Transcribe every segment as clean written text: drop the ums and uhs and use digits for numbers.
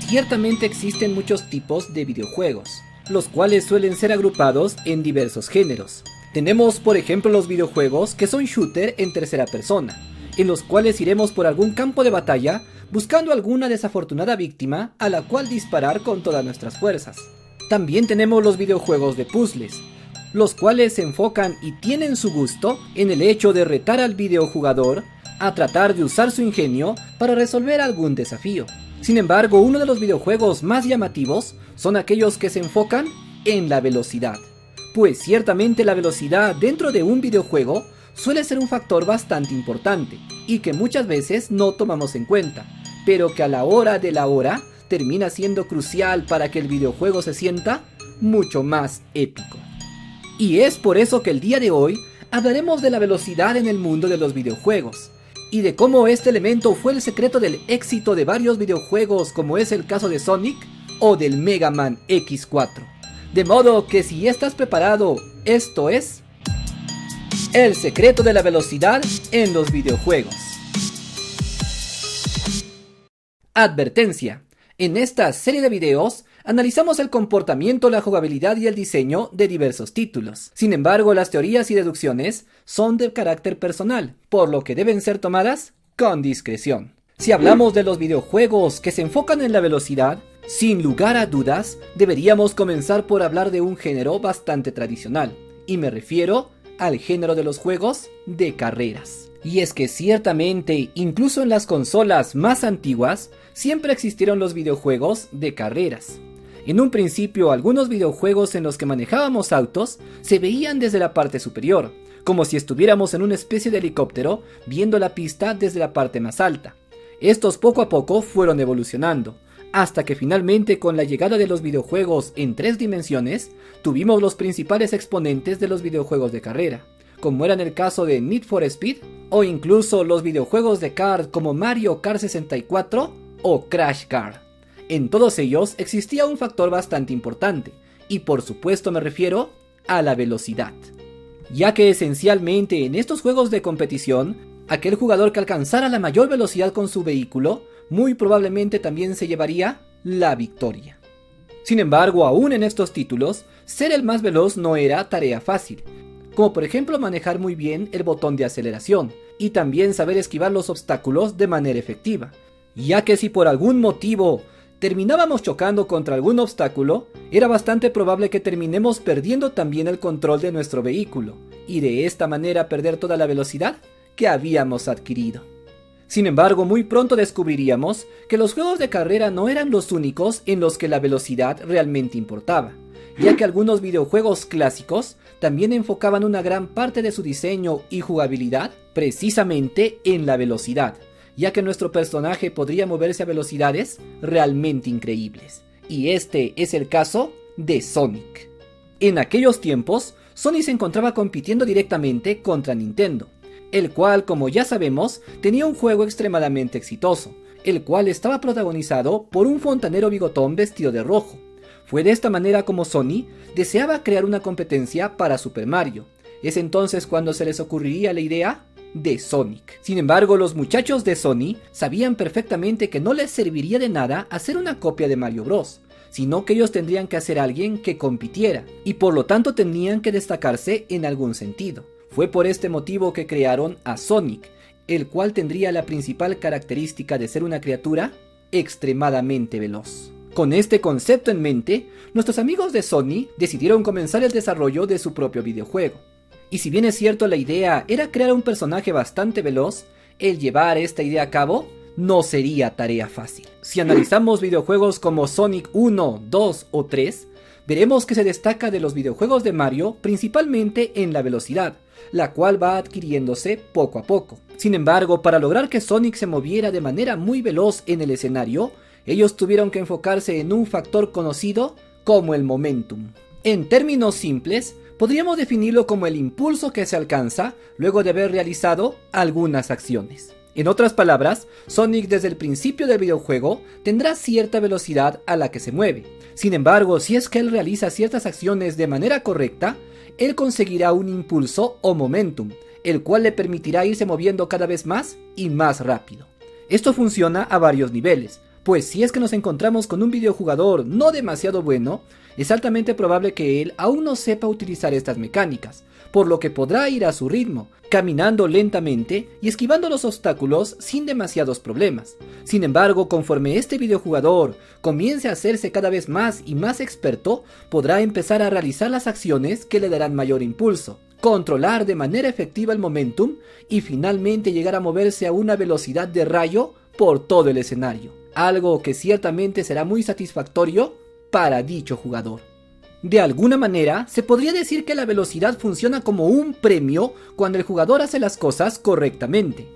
Ciertamente existen muchos tipos de videojuegos, los cuales suelen ser agrupados en diversos géneros. Tenemos por ejemplo los videojuegos que son shooter en tercera persona, en los cuales iremos por algún campo de batalla buscando alguna desafortunada víctima a la cual disparar con todas nuestras fuerzas. También tenemos los videojuegos de puzzles, los cuales se enfocan y tienen su gusto en el hecho de retar al videojugador a tratar de usar su ingenio para resolver algún desafío. Sin embargo, uno de los videojuegos más llamativos son aquellos que se enfocan en la velocidad, pues ciertamente la velocidad dentro de un videojuego suele ser un factor bastante importante y que muchas veces no tomamos en cuenta, pero que a la hora de la hora termina siendo crucial para que el videojuego se sienta mucho más épico. Y es por eso que el día de hoy hablaremos de la velocidad en el mundo de los videojuegos y de cómo este elemento fue el secreto del éxito de varios videojuegos, como es el caso de Sonic o del Mega Man X4. De modo que si estás preparado, esto es el secreto de la velocidad en los videojuegos. Advertencia: en esta serie de videos analizamos el comportamiento, la jugabilidad y el diseño de diversos títulos. Sin embargo, las teorías y deducciones son de carácter personal, por lo que deben ser tomadas con discreción. Si hablamos de los videojuegos que se enfocan en la velocidad, sin lugar a dudas, deberíamos comenzar por hablar de un género bastante tradicional, y me refiero al género de los juegos de carreras. Y es que ciertamente, incluso en las consolas más antiguas, siempre existieron los videojuegos de carreras. En un principio, algunos videojuegos en los que manejábamos autos se veían desde la parte superior, como si estuviéramos en una especie de helicóptero viendo la pista desde la parte más alta. Estos poco a poco fueron evolucionando, hasta que finalmente con la llegada de los videojuegos en 3 dimensiones, tuvimos los principales exponentes de los videojuegos de carrera, como eran el caso de Need for Speed, o incluso los videojuegos de kart como Mario Kart 64 o Crash Kart. En todos ellos existía un factor bastante importante, y por supuesto me refiero a la velocidad, ya que esencialmente en estos juegos de competición, aquel jugador que alcanzara la mayor velocidad con su vehículo, muy probablemente también se llevaría la victoria. Sin embargo, aún en estos títulos, ser el más veloz no era tarea fácil, como por ejemplo manejar muy bien el botón de aceleración, y también saber esquivar los obstáculos de manera efectiva, ya que si por algún motivo terminábamos chocando contra algún obstáculo, era bastante probable que terminemos perdiendo también el control de nuestro vehículo, y de esta manera perder toda la velocidad que habíamos adquirido. Sin embargo, muy pronto descubriríamos que los juegos de carrera no eran los únicos en los que la velocidad realmente importaba, ya que algunos videojuegos clásicos también enfocaban una gran parte de su diseño y jugabilidad precisamente en la velocidad, ya que nuestro personaje podría moverse a velocidades realmente increíbles. Y este es el caso de Sonic. En aquellos tiempos, Sony se encontraba compitiendo directamente contra Nintendo, el cual, como ya sabemos, tenía un juego extremadamente exitoso, el cual estaba protagonizado por un fontanero bigotón vestido de rojo. Fue de esta manera como Sony deseaba crear una competencia para Super Mario. Es entonces cuando se les ocurriría la idea de Sonic. Sin embargo, los muchachos de Sony sabían perfectamente que no les serviría de nada hacer una copia de Mario Bros, sino que ellos tendrían que hacer alguien que compitiera, y por lo tanto tenían que destacarse en algún sentido. Fue por este motivo que crearon a Sonic, el cual tendría la principal característica de ser una criatura extremadamente veloz. Con este concepto en mente, nuestros amigos de Sony decidieron comenzar el desarrollo de su propio videojuego. Y si bien es cierto la idea era crear un personaje bastante veloz, el llevar esta idea a cabo no sería tarea fácil. Si analizamos videojuegos como Sonic 1, 2 o 3, veremos que se destaca de los videojuegos de Mario principalmente en la velocidad, la cual va adquiriéndose poco a poco. Sin embargo, para lograr que Sonic se moviera de manera muy veloz en el escenario, ellos tuvieron que enfocarse en un factor conocido como el momentum. En términos simples, podríamos definirlo como el impulso que se alcanza luego de haber realizado algunas acciones. En otras palabras, Sonic desde el principio del videojuego tendrá cierta velocidad a la que se mueve. Sin embargo, si es que él realiza ciertas acciones de manera correcta, él conseguirá un impulso o momentum, el cual le permitirá irse moviendo cada vez más y más rápido. Esto funciona a varios niveles. pues si es que nos encontramos con un videojugador no demasiado bueno, es altamente probable que él aún no sepa utilizar estas mecánicas, por lo que podrá ir a su ritmo, caminando lentamente y esquivando los obstáculos sin demasiados problemas. Sin embargo, conforme este videojugador comience a hacerse cada vez más y más experto, podrá empezar a realizar las acciones que le darán mayor impulso, controlar de manera efectiva el momentum y finalmente llegar a moverse a una velocidad de rayo por todo el escenario, algo que ciertamente será muy satisfactorio para dicho jugador. De alguna manera, se podría decir que la velocidad funciona como un premio cuando el jugador hace las cosas correctamente,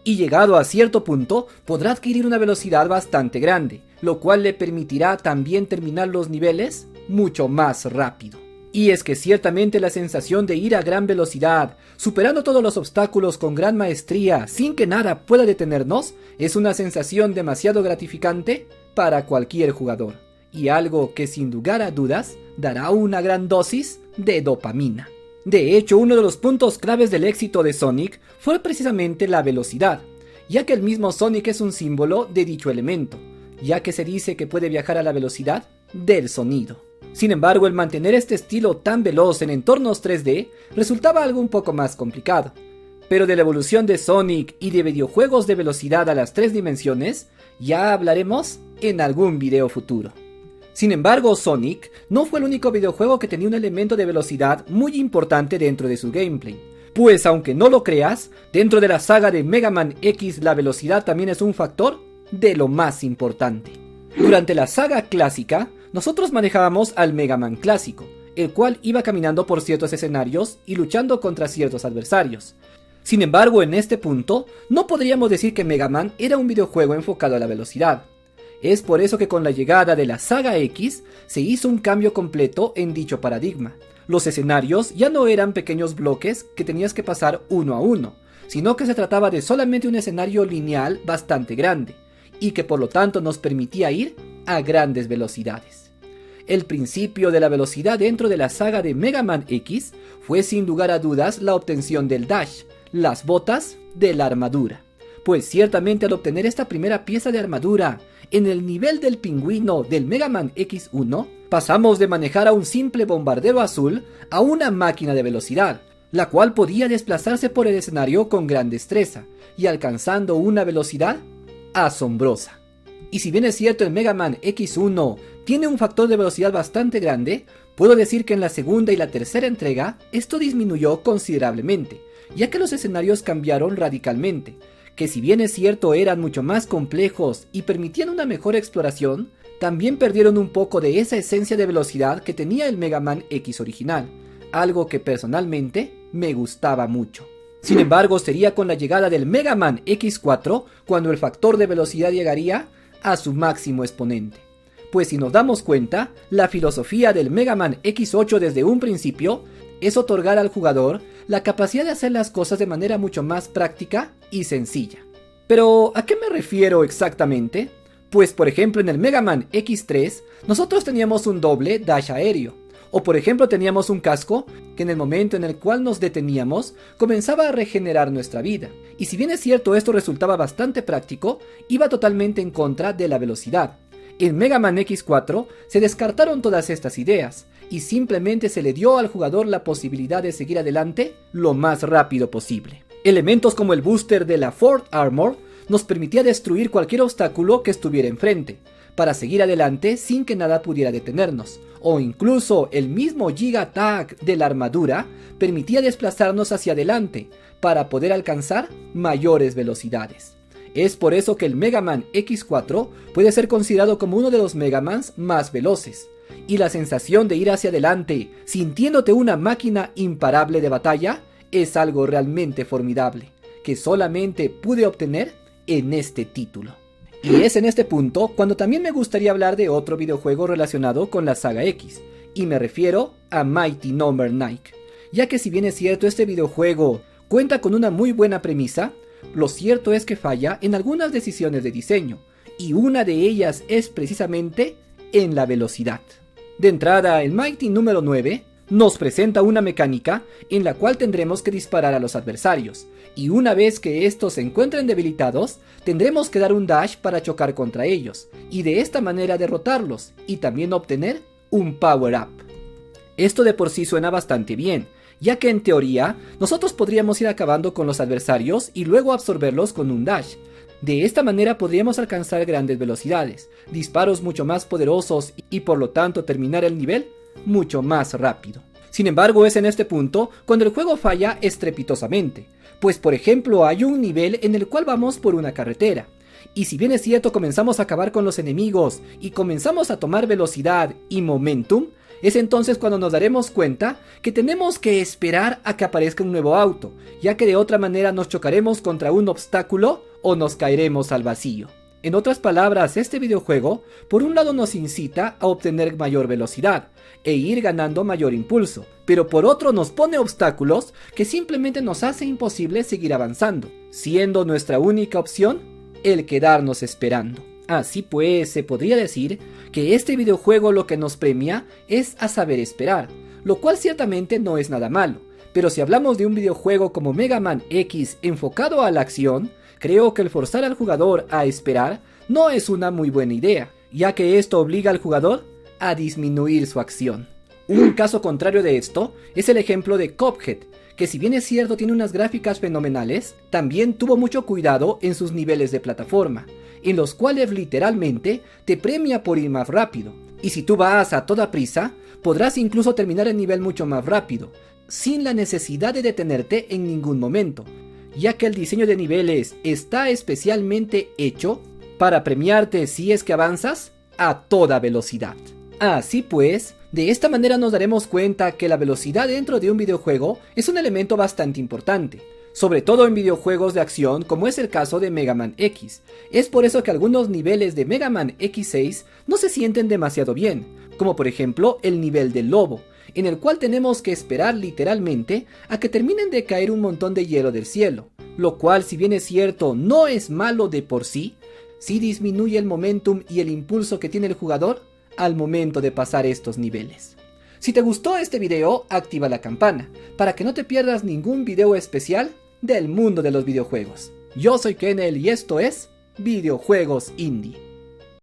y llegado a cierto punto podrá adquirir una velocidad bastante grande, lo cual le permitirá también terminar los niveles mucho más rápido. Y es que ciertamente la sensación de ir a gran velocidad, superando todos los obstáculos con gran maestría sin que nada pueda detenernos, es una sensación demasiado gratificante para cualquier jugador, y algo que sin lugar a dudas dará una gran dosis de dopamina. De hecho, uno de los puntos claves del éxito de Sonic fue precisamente la velocidad, ya que el mismo Sonic es un símbolo de dicho elemento, ya que se dice que puede viajar a la velocidad del sonido. Sin embargo, el mantener este estilo tan veloz en entornos 3D resultaba algo un poco más complicado. Pero de la evolución de Sonic y de videojuegos de velocidad a las 3 dimensiones, ya hablaremos en algún video futuro. Sin embargo, Sonic no fue el único videojuego que tenía un elemento de velocidad muy importante dentro de su gameplay. Pues aunque no lo creas, dentro de la saga de Mega Man X la velocidad también es un factor de lo más importante. Durante la saga clásica, nosotros manejábamos al Mega Man clásico, el cual iba caminando por ciertos escenarios y luchando contra ciertos adversarios. Sin embargo, en este punto, no podríamos decir que Mega Man era un videojuego enfocado a la velocidad. Es por eso que con la llegada de la saga X se hizo un cambio completo en dicho paradigma. Los escenarios ya no eran pequeños bloques que tenías que pasar uno a uno, sino que se trataba de solamente un escenario lineal bastante grande, y que por lo tanto nos permitía ir a grandes velocidades. El principio de la velocidad dentro de la saga de Mega Man X fue sin lugar a dudas la obtención del dash, las botas de la armadura. Pues ciertamente al obtener esta primera pieza de armadura en el nivel del pingüino del Mega Man X1, pasamos de manejar a un simple bombardero azul a una máquina de velocidad, la cual podía desplazarse por el escenario con gran destreza y alcanzando una velocidad asombrosa. Y si bien es cierto el Mega Man X1 tiene un factor de velocidad bastante grande, puedo decir que en la segunda y la tercera entrega esto disminuyó considerablemente, ya que los escenarios cambiaron radicalmente, que si bien es cierto eran mucho más complejos y permitían una mejor exploración, también perdieron un poco de esa esencia de velocidad que tenía el Mega Man X original, algo que personalmente me gustaba mucho. Sin embargo, sería con la llegada del Mega Man X4 cuando el factor de velocidad llegaría a su máximo exponente. Pues si nos damos cuenta, la filosofía del Mega Man X8 desde un principio es otorgar al jugador la capacidad de hacer las cosas de manera mucho más práctica y sencilla. Pero, ¿a qué me refiero exactamente? Pues por ejemplo en el Mega Man X3 nosotros teníamos un doble dash aéreo, o por ejemplo teníamos un casco que en el momento en el cual nos deteníamos comenzaba a regenerar nuestra vida, y si bien es cierto esto resultaba bastante práctico, iba totalmente en contra de la velocidad. En Mega Man X4 se descartaron todas estas ideas, y simplemente se le dio al jugador la posibilidad de seguir adelante lo más rápido posible. Elementos como el booster de la Ford Armor nos permitía destruir cualquier obstáculo que estuviera enfrente, para seguir adelante sin que nada pudiera detenernos, o incluso el mismo Giga Tag de la armadura permitía desplazarnos hacia adelante, para poder alcanzar mayores velocidades. Es por eso que el Mega Man X4 puede ser considerado como uno de los Mega Mans más veloces, y la sensación de ir hacia adelante, sintiéndote una máquina imparable de batalla, es algo realmente formidable, que solamente pude obtener en este título. Y es en este punto cuando también me gustaría hablar de otro videojuego relacionado con la saga X, y me refiero a Mighty No. 9, ya que si bien es cierto este videojuego cuenta con una muy buena premisa, lo cierto es que falla en algunas decisiones de diseño, y una de ellas es precisamente en la velocidad. De entrada, el Mighty número 9 nos presenta una mecánica en la cual tendremos que disparar a los adversarios, y una vez que estos se encuentren debilitados, tendremos que dar un dash para chocar contra ellos, y de esta manera derrotarlos, y también obtener un power up. Esto de por sí suena bastante bien, ya que en teoría, nosotros podríamos ir acabando con los adversarios y luego absorberlos con un dash. De esta manera podríamos alcanzar grandes velocidades, disparos mucho más poderosos y por lo tanto terminar el nivel mucho más rápido. Sin embargo, es en este punto cuando el juego falla estrepitosamente, pues por ejemplo hay un nivel en el cual vamos por una carretera, y si bien es cierto comenzamos a acabar con los enemigos y comenzamos a tomar velocidad y momentum, es entonces cuando nos daremos cuenta que tenemos que esperar a que aparezca un nuevo auto, ya que de otra manera nos chocaremos contra un obstáculo o nos caeremos al vacío. En otras palabras, este videojuego por un lado nos incita a obtener mayor velocidad e ir ganando mayor impulso, pero por otro nos pone obstáculos que simplemente nos hace imposible seguir avanzando, siendo nuestra única opción el quedarnos esperando. Así pues, se podría decir que este videojuego lo que nos premia es a saber esperar, lo cual ciertamente no es nada malo, pero si hablamos de un videojuego como Mega Man X enfocado a la acción, creo que el forzar al jugador a esperar no es una muy buena idea, ya que esto obliga al jugador a disminuir su acción. Un caso contrario de esto es el ejemplo de Cuphead, que si bien es cierto tiene unas gráficas fenomenales, también tuvo mucho cuidado en sus niveles de plataforma, en los cuales literalmente te premia por ir más rápido, y si tú vas a toda prisa, podrás incluso terminar el nivel mucho más rápido, sin la necesidad de detenerte en ningún momento, ya que el diseño de niveles está especialmente hecho para premiarte si es que avanzas a toda velocidad. Así pues, de esta manera nos daremos cuenta que la velocidad dentro de un videojuego es un elemento bastante importante, sobre todo en videojuegos de acción como es el caso de Mega Man X. Es por eso que algunos niveles de Mega Man X6 no se sienten demasiado bien, como por ejemplo el nivel del lobo, en el cual tenemos que esperar literalmente a que terminen de caer un montón de hielo del cielo, lo cual si bien es cierto no es malo de por sí, sí disminuye el momentum y el impulso que tiene el jugador al momento de pasar estos niveles. Si te gustó este video, activa la campana, para que no te pierdas ningún video especial del mundo de los videojuegos. Yo soy Kennel y esto es Videojuegos Indie.